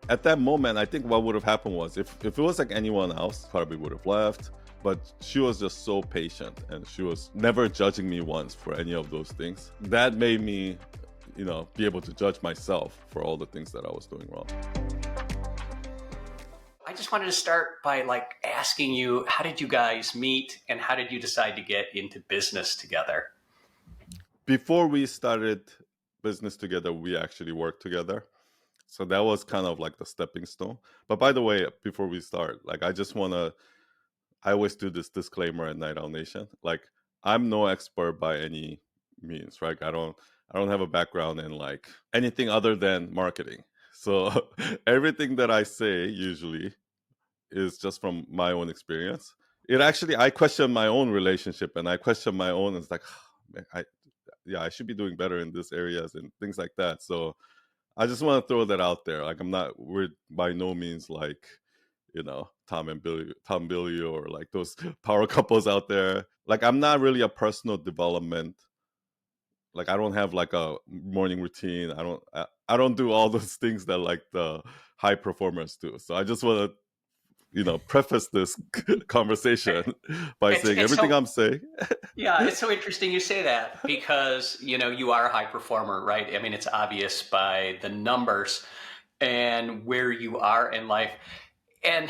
At that moment, I think what would have happened was if it was like anyone else, probably would have left. But she was just so patient and she was never judging me once for any of those things. That made me, be able to judge myself for all the things that I was doing wrong. I just wanted to start by asking you, how did you guys meet and how did you decide to get into business together? Before we started business together, we actually worked together. So that was kind of like the stepping stone. But by the way, before we start, like I always do this disclaimer at Night Owl Nation. Like I'm no expert by any means, right? I don't have a background in like anything other than marketing. So everything that I say usually is just from my own experience. It actually I question my own relationship and I question my own. It's like, man, I should be doing better in these areas and things like that. So I just want to throw that out there. Like we're by no means like, Tom Billy, or like those power couples out there. Like I'm not really a personal development. Like I don't have like a morning routine. I don't do all those things that like the high performers do. So I just want to, preface this conversation by It's saying it's everything so I'm saying. Yeah, it's so interesting you say that because you are a high performer, right? I mean, it's obvious by the numbers and where you are in life. And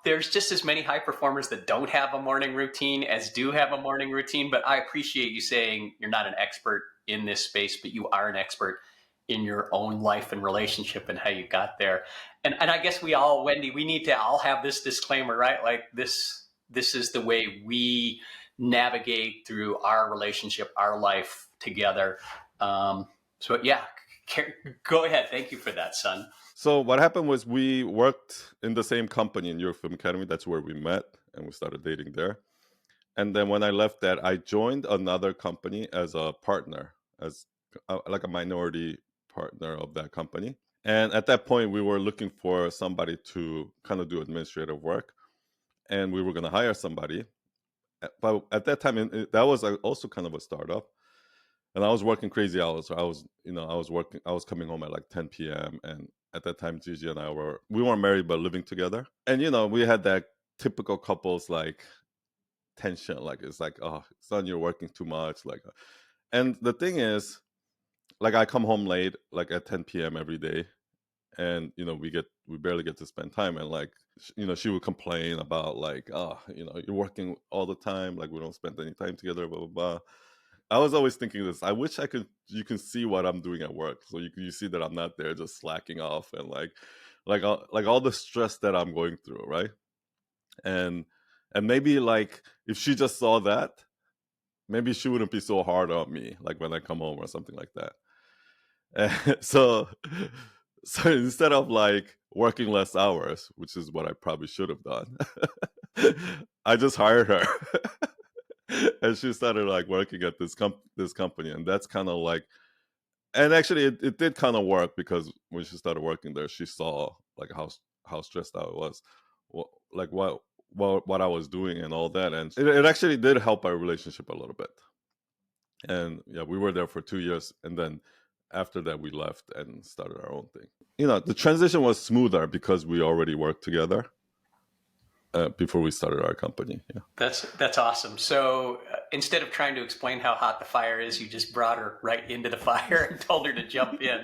there's just as many high performers that don't have a morning routine as do have a morning routine. But I appreciate you saying you're not an expert in this space, but you are an expert in your own life and relationship and how you got there. And I guess we all, Wendy, we need to all have this disclaimer, right? Like this is the way we navigate through our relationship, our life together. So yeah, go ahead. Thank you for that, son. So what happened was we worked in the same company in Europe Film Academy. That's where we met and we started dating there. And then when I left that, I joined another company as a partner, as like a minority partner of that company. And at that point, we were looking for somebody to kind of do administrative work, and we were going to hire somebody. But at that time, that was also kind of a startup, and I was working crazy hours. So I was coming home at like 10 p.m. And at that time, Gigi and I we weren't married but living together, and we had that typical couples like tension. Like it's like, oh, son, you're working too much. Like, and the thing is, like I come home late, like at 10 p.m. every day, and we barely get to spend time. And like, she would complain about like, oh, you're working all the time. Like we don't spend any time together. Blah blah blah. I was always thinking this. I wish you can see what I'm doing at work, so you see that I'm not there just slacking off and like all the stress that I'm going through, right? And maybe like if she just saw that, maybe she wouldn't be so hard on me, like when I come home or something like that. And so instead of like working less hours, which is what I probably should have done, I just hired her. And she started like working at this company, and that's kind of like, and actually it did kind of work because when she started working there, she saw like how stressed out it was, like what I was doing and all that, and it actually did help our relationship a little bit. And yeah, we were there for 2 years, and then after that we left and started our own thing. The transition was smoother because we already worked together before we started our company. Yeah. That's awesome. So instead of trying to explain how hot the fire is, you just brought her right into the fire and told her to jump in.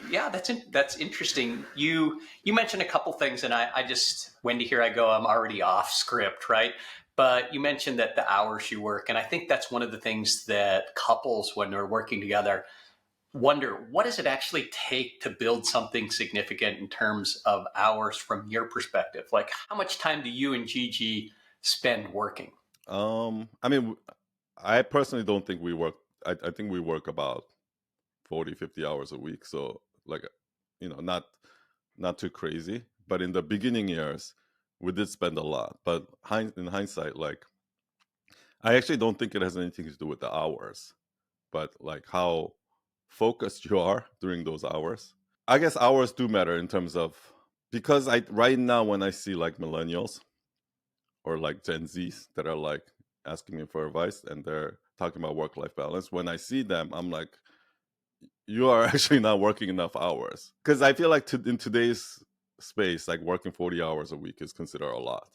Yeah, that's interesting. You mentioned a couple things, and I just, Wendy, here I go. I'm already off script, right? But you mentioned that the hours you work, and I think that's one of the things that couples, when they're working together, wonder, what does it actually take to build something significant in terms of hours from your perspective? Like, how much time do you and Gigi spend working? I mean, I personally don't think we work. I think we work about 40, 50 hours a week. So like, not too crazy. But in the beginning years, we did spend a lot. But in hindsight, like, I actually don't think it has anything to do with the hours, but like how focused you are during those hours. I guess hours do matter in terms of, because I right now when I see like millennials or like Gen Zs that are like asking me for advice and they're talking about work life balance, when I see them, I'm like, you are actually not working enough hours. Because I feel like in today's space, like working 40 hours a week is considered a lot.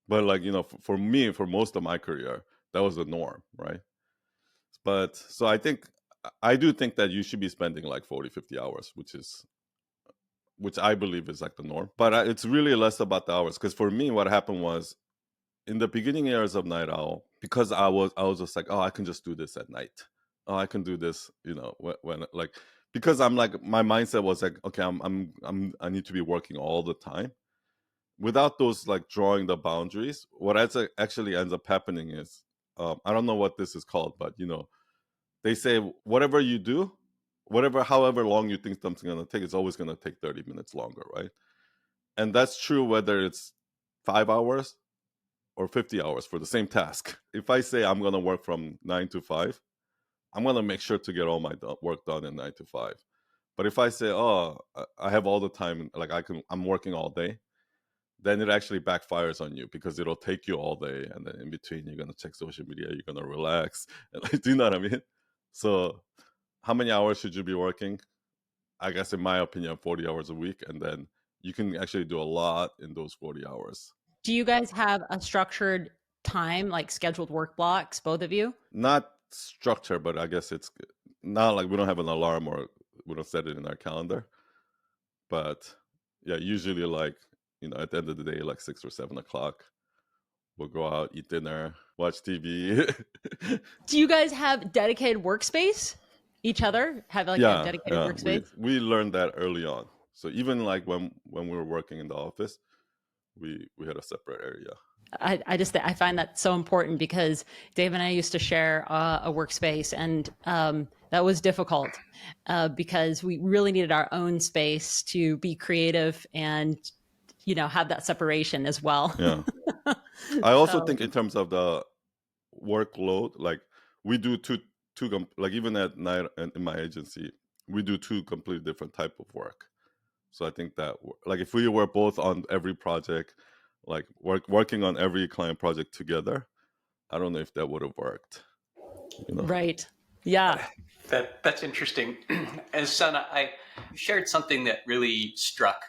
But like, for me, for most of my career, that was the norm, right? But so I do think that you should be spending like 40, 50 hours, which I believe is like the norm. But it's really less about the hours. Because for me, what happened was in the beginning years of Night Owl, because I was just like, oh, I can just do this at night. Oh, I can do this, when like, because I'm like, my mindset was like, okay, I need to be working all the time. Without those like drawing the boundaries, what actually ends up happening is, I don't know what this is called, but they say whatever you do, however long you think something's gonna take, it's always gonna take 30 minutes longer, right? And that's true whether it's 5 hours or 50 hours for the same task. If I say I'm gonna work from 9 to 5, I'm gonna make sure to get all my work done in 9 to 5. But if I say, oh, I have all the time, like I'm working all day, then it actually backfires on you because it'll take you all day, and then in between you're gonna check social media, you're gonna relax, and like, do you know what I mean? So, how many hours should you be working? I guess, in my opinion, 40 hours a week, and then you can actually do a lot in those 40 hours. Do you guys have a structured time, like scheduled work blocks, both of you? Not structure, but I guess it's not like we don't have an alarm or we don't set it in our calendar. But yeah, usually like, at the end of the day, like 6 or 7 o'clock, we'll go out, eat dinner, watch TV. Do you guys have dedicated workspace? Each other have like a Yeah, dedicated yeah. We workspace? we learned that early on. So even like when we were working in the office, we had a separate area. I find that so important because Dave and I used to share a workspace, and that was difficult because we really needed our own space to be creative and have that separation as well. Yeah. I also So think in terms of the workload, like we do like even at night in my agency, we do two completely different type of work. So I think that like if we were both on every project, like working on every client project together, I don't know if that would have worked. right, yeah, That's interesting. And son, I shared something that really struck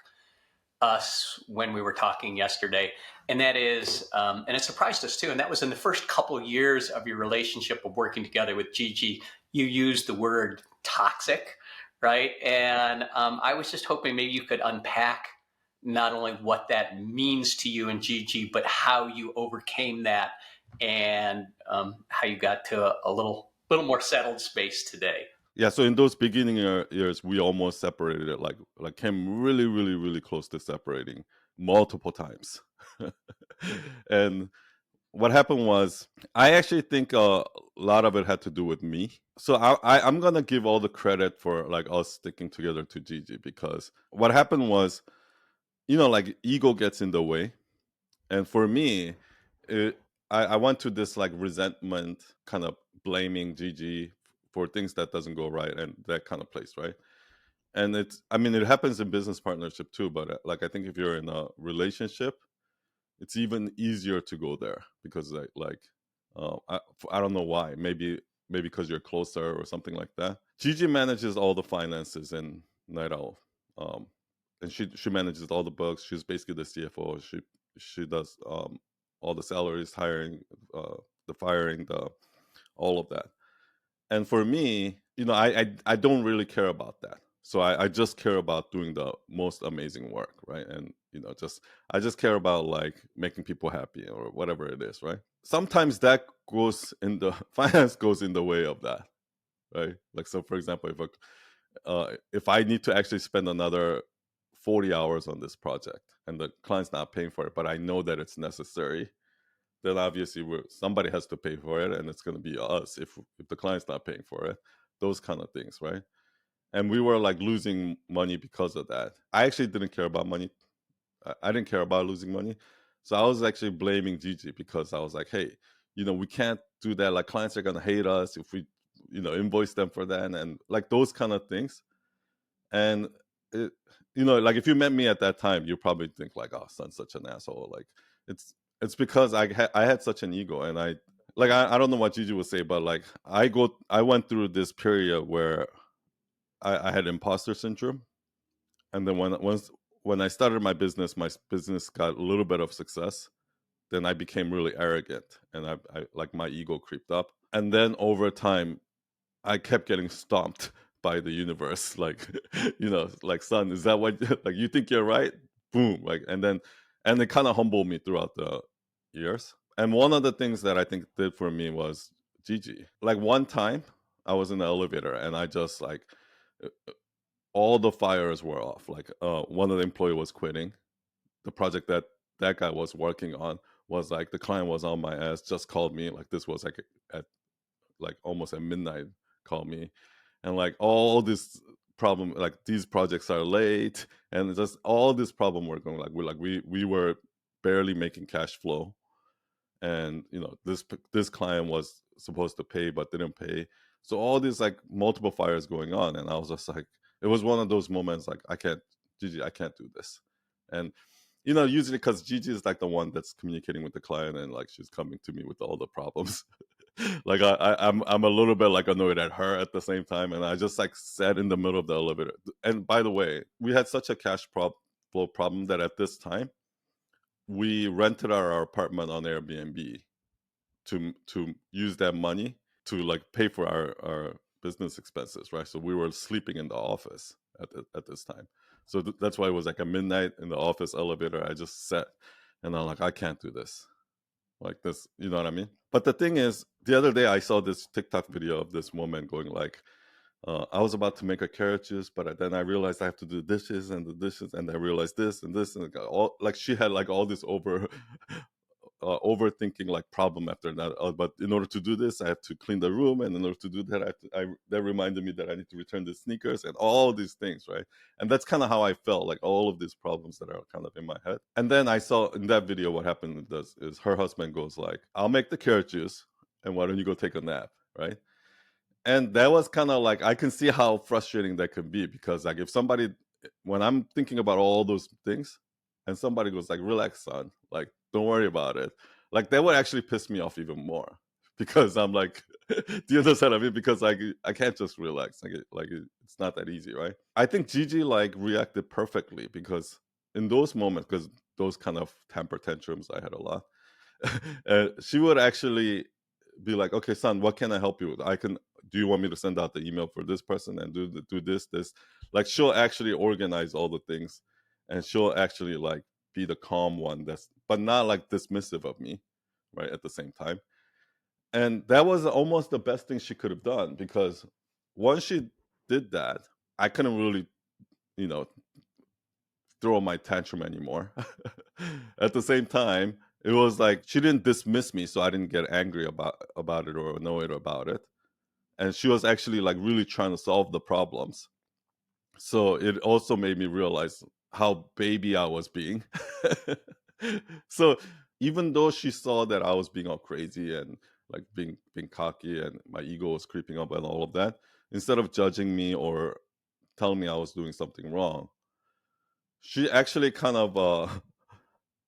us when we were talking yesterday, and that is, and it surprised us too. And that was in the first couple of years of your relationship of working together with Gigi, you used the word toxic, right? And I was just hoping maybe you could unpack not only what that means to you and Gigi, but how you overcame that and how you got to a little more settled space today. Yeah, so in those beginning years, we almost separated it, like came really, really, really close to separating multiple times. And what happened was, I actually think a lot of it had to do with me. So I'm gonna give all the credit for like us sticking together to Gigi, because what happened was, like ego gets in the way, and for me, it, I went to this like resentment, kind of blaming Gigi for things that doesn't go right, and that kind of place, right? And I mean, it happens in business partnership too, but like I think if you're in a relationship, it's even easier to go there because I don't know why. Maybe because you're closer or something like that. Gigi manages all the finances in Night Owl, um, and she manages all the books. She's basically the CFO. She does all the salaries, hiring, the firing, the all of that. And for me, I don't really care about that. So I just care about doing the most amazing work, right? And I just care about like making people happy or whatever it is, right? Sometimes that goes in the finance goes in the way of that, right? Like, so for example, if I need to actually spend another 40 hours on this project and the client's not paying for it, but I know that it's necessary, then obviously somebody has to pay for it, and it's going to be us if the client's not paying for it. Those kind of things, right? And we were like losing money because of that. I actually didn't care about money. I didn't care about losing money, so I was actually blaming Gigi, because I was like, hey, we can't do that. Like, clients are going to hate us if we invoice them for that, and like those kind of things. And it, like if you met me at that time, you probably think like, oh, son's such an asshole. Like, it's because I had such an ego, and I don't know what Gigi would say, but like I went through this period where I had imposter syndrome. And then when I started my business got a little bit of success. Then I became really arrogant, and I like my ego creeped up. And then over time, I kept getting stomped by the universe. Like, like, son, is that what like you think you're right? Boom, like, and it kind of humbled me throughout the years. And one of the things that I think did for me was Gigi. Like one time, I was in the elevator, and I just like all the fires were off. Like, one of the employee was quitting. The project that guy was working on was like the client was on my ass. Just called me. Like this was like at like almost at midnight. Called me, and like all this problem. Like these projects are late, and just all this problem were going. Like we were barely making cash flow, and this client was supposed to pay but didn't pay. So all these like multiple fires going on, and I was just like, it was one of those moments like Gigi, I can't do this. And usually because Gigi is like the one that's communicating with the client, and like she's coming to me with all the problems. Like I'm a little bit like annoyed at her at the same time, and I just like sat in the middle of the elevator. And by the way, we had such a flow problem that at this time we rented our apartment on Airbnb to use that money to like pay for our business expenses, right? So we were sleeping in the office at this time. So that's why it was like a midnight in the office elevator. I just sat, and I'm like, I can't do this. Like this, you know what I mean? But the thing is, the other day I saw this TikTok video of this woman going like, I was about to make a carrot juice, but then I realized I have to do dishes and the dishes, and I realized this and this, and all like she had like all this overthinking like problem after that. But in order to do this, I have to clean the room, and in order to do that, that reminded me that I need to return the sneakers and all these things, right? And that's kind of how I felt, like all of these problems that are kind of in my head. And then I saw in that video what happened is her husband goes like, "I'll make the carrot juice, and why don't you go take a nap?" Right? And that was kind of like, I can see how frustrating that can be, because like if somebody, when I'm thinking about all those things, and somebody goes like, "Relax, son, like don't worry about it," like that would actually piss me off even more, because I'm like, do you understand what I mean? Because like I can't just relax, it's not that easy, right? I think Gigi like reacted perfectly, because in those moments, because those kind of temper tantrums I had a lot, she would actually be like, "Okay, son, what can I help you with? Do you want me to send out the email for this person and do this?" Like she'll actually organize all the things, and she'll actually like be the calm one, but not like dismissive of me, right? At the same time. And that was almost the best thing she could have done, because once she did that, I couldn't really, you know, throw my tantrum anymore. At the same time, it was like she didn't dismiss me, so I didn't get angry about it or annoyed about it. And she was actually like really trying to solve the problems. So it also made me realize how baby I was being. So even though she saw that I was being all crazy and like being cocky, and my ego was creeping up and all of that, instead of judging me or telling me I was doing something wrong, she actually kind of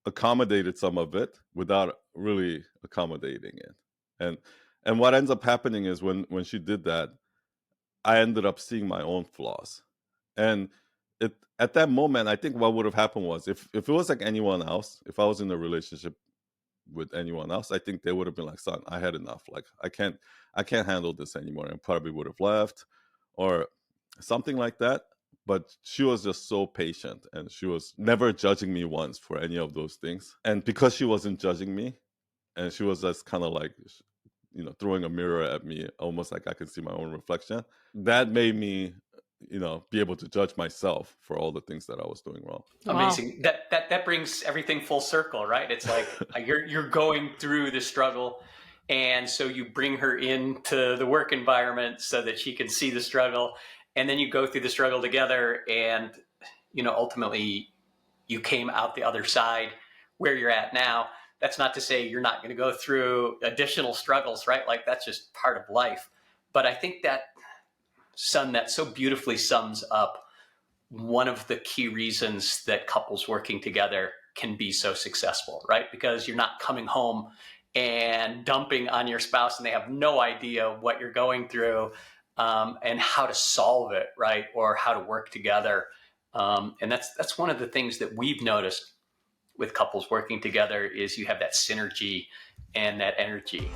accommodated some of it without really accommodating it. And what ends up happening is when she did that, I ended up seeing my own flaws. And it at that moment, I think what would have happened was, if it was like anyone else, if I was in a relationship with anyone else, I think they would have been like, "Son, I had enough. Like I can't handle this anymore," and probably would have left or something like that. But she was just so patient, and she was never judging me once for any of those things. And because she wasn't judging me, and she was just kind of like, throwing a mirror at me, almost like I could see my own reflection, that made me, be able to judge myself for all the things that I was doing wrong. Wow. Amazing. That brings everything full circle, right? It's like you're going through the struggle, and so you bring her into the work environment so that she can see the struggle, and then you go through the struggle together, and ultimately you came out the other side where you're at now. That's not to say you're not going to go through additional struggles, right? Like that's just part of life. But I think that so beautifully sums up one of the key reasons that couples working together can be so successful, right? Because you're not coming home and dumping on your spouse and they have no idea what you're going through. and how to solve it, right? Or how to work together. And that's one of the things that we've noticed with couples working together is you have that synergy and that energy.